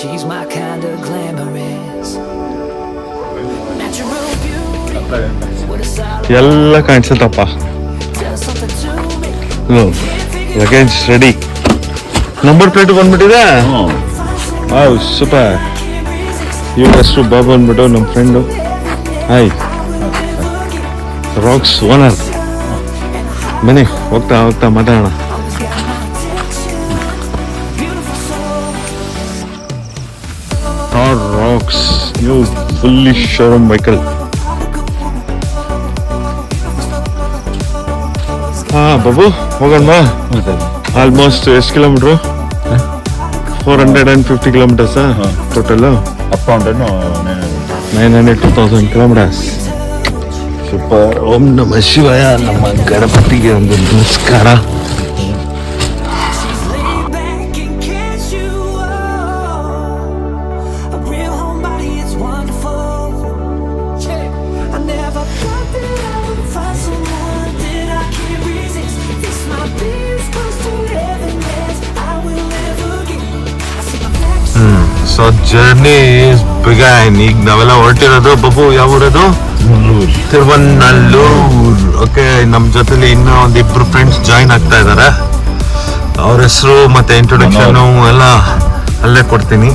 She's my kind of glamorous. Natural beauty with a solid ಎಲ್ಲ ಕಾಣಿಸುತ್ತಪ್ಪ. does something to me. Luggage ready. Number plate ಬಂದ್ಬಿಟ್ಟಿದೆ. Wow super. ಇವ್ರ ಹೆಸರು ಬಾಬು ಅಂದ್ಬಿಟ್ಟು ನಮ್ಮ ಫ್ರೆಂಡು. Hi racks owner. ಬನ್ನಿ ಹೋಗ್ತಾ ಹೋಗ್ತಾ ಮಾತಾಡೋಣ. Rocks new fully showroom vehicle. ಹಾ ಬಾಬು ಹೋಗೋಣ ಬಾ. ಆಲ್ಮೋಸ್ಟ್ ಎಷ್ಟು kilometre? 450 kilometers total. Up and down 900-2000 kilometers. Super. ಓಂ ನಮ ಶಿವಾಯ. ನಮ್ಮ ಗಣಪತಿಗೆ ಒಂದು ನಮಸ್ಕಾರ. Lay back and catch you up. A real homebody, it's wonderful. I never thought that I would find someone that I can't resist. This might be as close to heaven as I will ever get. I see my back. So journey is begin. ಈಗ ನಾವೆಲ್ಲ ಹೊರಟಿರೋದು ಬಾಬು ಯಾವ ಊರದು? ತಿರುವನ್ನಲ್ಲೂರ್. Okay, ನಮ್ಮ ಜೊತೆಲಿ ಇನ್ನೂ ಒಂದಿಬ್ರು friends join ಆಗ್ತಾ ಇದ್ದಾರೆ. ಅವ್ರ ಹೆಸರು ಮತ್ತೆ ಇಂಟ್ರೊಡಕ್ಷನ್ ಎಲ್ಲ ಅಲ್ಲೇ ಕೊಡ್ತೀನಿ.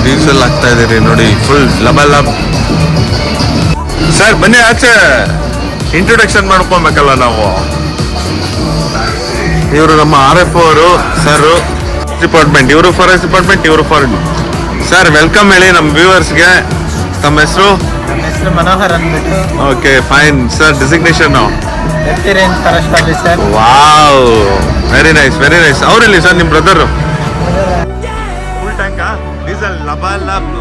ಡೀಸೆಲ್ ಆಗ್ತಾ ಇದೀರಿ ನೋಡಿ, ಫುಲ್ ಲಬಲ್ ಲಬ್. ಸರ್ ಬನ್ನಿ ಆಚೆ, ಇಂಟ್ರೊಡಕ್ಷನ್ ಮಾಡ್ಕೊಬೇಕಲ್ಲ ನಾವು. ಇವರು ನಮ್ಮ RF ಅವರು ಸರ್ ಡಿಪಾರ್ಟ್ಮೆಂಟ್, ಇವರು ಫಾರೆಸ್ಟ್ ಡಿಪಾರ್ಟ್ಮೆಂಟ್, ಇವರು ಫಾರೆಸ್ಟ್. ಸರ್ ವೆಲ್ಕಮ್ ಹೇಳಿ ನಮ್ಮ ವ್ಯೂವರ್ಸ್ಗೆ. ತಮ್ಮ ಹೆಸರು? ನನ್ನ ಹೆಸರು ಮನೋಹರ್ ಅಂದ್ಬಿಟ್ಟು. Okay fine sir. Designation? Deputy range forest officer. Wow, very nice very nice. ಅವರಲ್ಲಿ ಸರ್ ನಿಮ್ಮ ಬ್ರದರ್? ಫುಲ್ ಟ್ಯಾಂಕಾ ಡೀಸೆಲ್ ಲಬಲ್ ಲಬ್.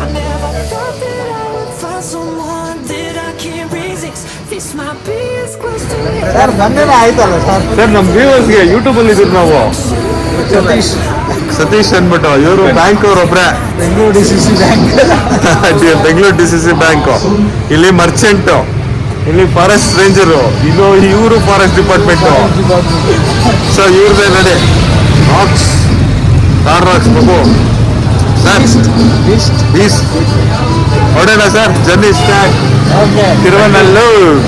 I never thought that I would find someone that I can't resist. This might be as close to heaven. Sir ಬಂದೇನೆ ಆಯ್ತಲ್ಲ sir. Sir ನಮ್ಮ ವ್ಯೂವರ್ಸ್ಗೆ ಯೂಟ್ಯೂಬಲ್ಲಿ ಇದ್ರು ನಾವು. ಸತೀಶ್ ಅಂದ್ಬಿಟ್ಟು. ಇವರು ಬ್ಯಾಂಕ್ ಅವರೊಬ್ರೆ. Bengaluru DCC bank. Bengaluru DCC bank. ಇಲ್ಲಿ ಮರ್ಚೆಂಟು, ಇಲ್ಲಿ ಫಾರೆಸ್ಟ್ ರೇಂಜರು, ಇವರು ಫಾರೆಸ್ಟ್ ಡಿಪಾರ್ಟ್ಮೆಂಟು. ಸೊ ಇವ್ರದೇ ನೋಡಿ rocks, star rocks Babu. Sir east ಹೊಡೋಣ sir. Journey start. Okay. Thiruvanallur.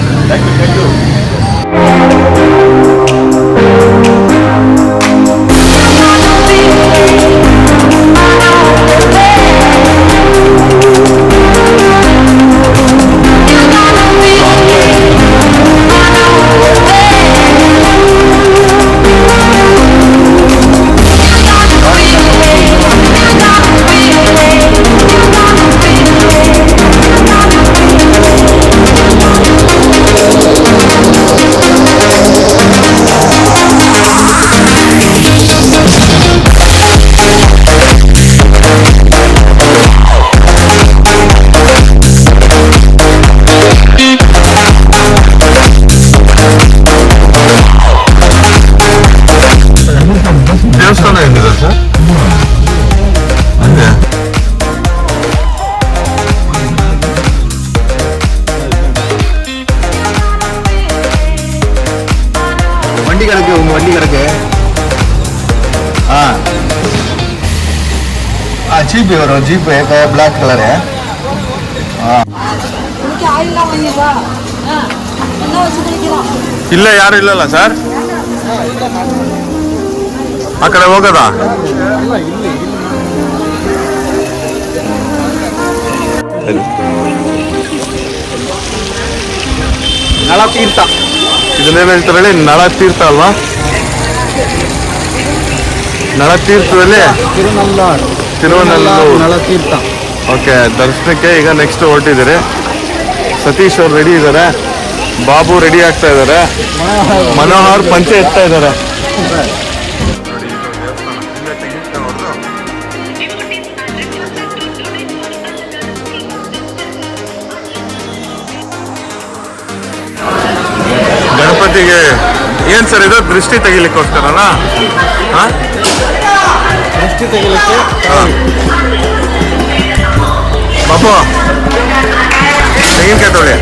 ದೇವಸ್ಥಾನ ಏನಿದೆ ಸರ್? ಅದೇ வண்டி கிடக்கு, உங்க வண்டி கிடக்கு. ஜீப் வரும், ஜீப் பிளாக் கலரு. ಇಲ್ಲ ಯಾರು ಇಲ್ಲಲ್ಲ ಸರ್? ಆ ಕಡೆ ಹೋಗೋದಾ? ನಳ ತೀರ್ಥ. ಇದನ್ನೇನು ಹೇಳ್ತಾರೆ ಹೇಳಿ? ನಳ ತೀರ್ಥ ಅಲ್ವಾ? ನಳ ತೀರ್ಥದಲ್ಲಿ ತಿರುವನಲ್ಲೂರ್ ನಳ ತೀರ್ಥ. ಓಕೆ, ದರ್ಶನಕ್ಕೆ ಈಗ ನೆಕ್ಸ್ಟ್ ಹೊರಟಿದ್ದೀರಿ. ಸತೀಶ್ ಅವ್ರು ರೆಡಿ ಇದ್ದಾರೆ, ಬಾಬು ರೆಡಿ ಆಗ್ತಾ ಇದ್ದಾರೆ, ಮನೋಹರ್ ಪಂಚೆ ಎತ್ತಾ ಇದ್ದಾರೆ. ಗಣಪತಿಗೆ ಏನ್ ಸರ್ ಇದು? ದೃಷ್ಟಿ ತೆಗಿಲಿಕ್ಕೋಸ್ಕರನಾ? ದೃಷ್ಟಿ ತೆಗಿಲಿಕ್ಕೆ. ಬಾಬು ತೆಂಗಿನಕಾಯಿ ತೊಳಿ.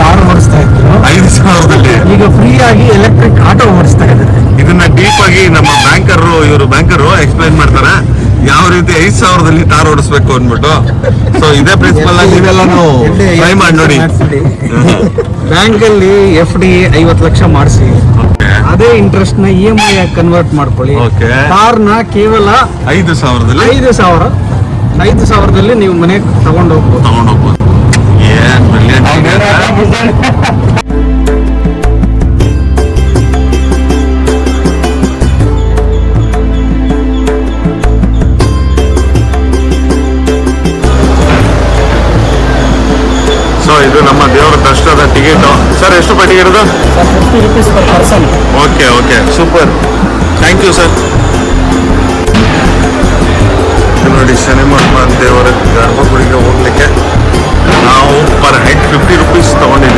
ಕಾರ್ ಓಡಿಸ್ತಾ ಇದ್ರು, 5,000ದಲ್ಲಿ ಈಗ ಫ್ರೀ ಆಗಿ ಎಲೆಕ್ಟ್ರಿಕ್ ಆಟೋ ಓಡಿಸ್ತಾ ಇದ್ದಾರೆ. ಇದನ್ನ ಡೀಪ್ ಆಗಿ ನಮ್ಮ ಇವರು ಬ್ಯಾಂಕರು ಎಕ್ಸ್ಪ್ಲೈನ್ ಮಾಡ್ತಾರೆ ಯಾವ ರೀತಿ 5,000ದಲ್ಲಿ ಕಾರ್ ಓಡಿಸ್ಬೇಕು ಅಂದ್ಬಿಟ್ಟು. ಸೊ ಇದೇ ಪ್ರಿನ್ಸಿಪಲ್ ಆಗಿ ನೀವೆಲ್ಲಾನು ಟ್ರೈ ಮಾಡಿ ನೋಡಿ. ಬ್ಯಾಂಕಲ್ಲಿ FD 50 ಲಕ್ಷ ಮಾಡಿಸಿ ಅದೇ ಇಂಟ್ರೆಸ್ಟ್ ನ EMI ಆಗಿ ಕನ್ವರ್ಟ್ ಮಾಡ್ಕೊಳ್ಳಿ. Okay. ಕಾರ್ನ ಕೇವಲ 5,000ದಲ್ಲಿ 5,000ದಲ್ಲಿ ನೀವು ಮನೆಗೆ ತಗೊಂಡು ಹೋಗ್ಬೋದು. ತಗೊಂಡೋಗ್ಬೋದು. ಏನ್ ಬ್ರಿಲಿಯಂಟ್ ಇದೆ. ಸೊ ಇದು ನಮ್ಮ ದೇವರ ದರ್ಶನದ ಟಿಕೆಟ್. ಸರ್ ಎಷ್ಟು ರೂಪಾಯಿ ಟಿಕೆಟ್ ಇದು? 50 rupees per person. Okay super, thank you sir. ನೋಡಿ ಶನಿಮಹಾತ್ಮ ದೇವರ ಗರ್ಭಗುಡಿಗೆ ಹೋಗ್ಲಿಕ್ಕೆ ನಾವು ಪರ್ ಹೆಡ್ 50 ರೂಪೀಸ್ ತಗೊಂಡಿದ್ದೀವಿ.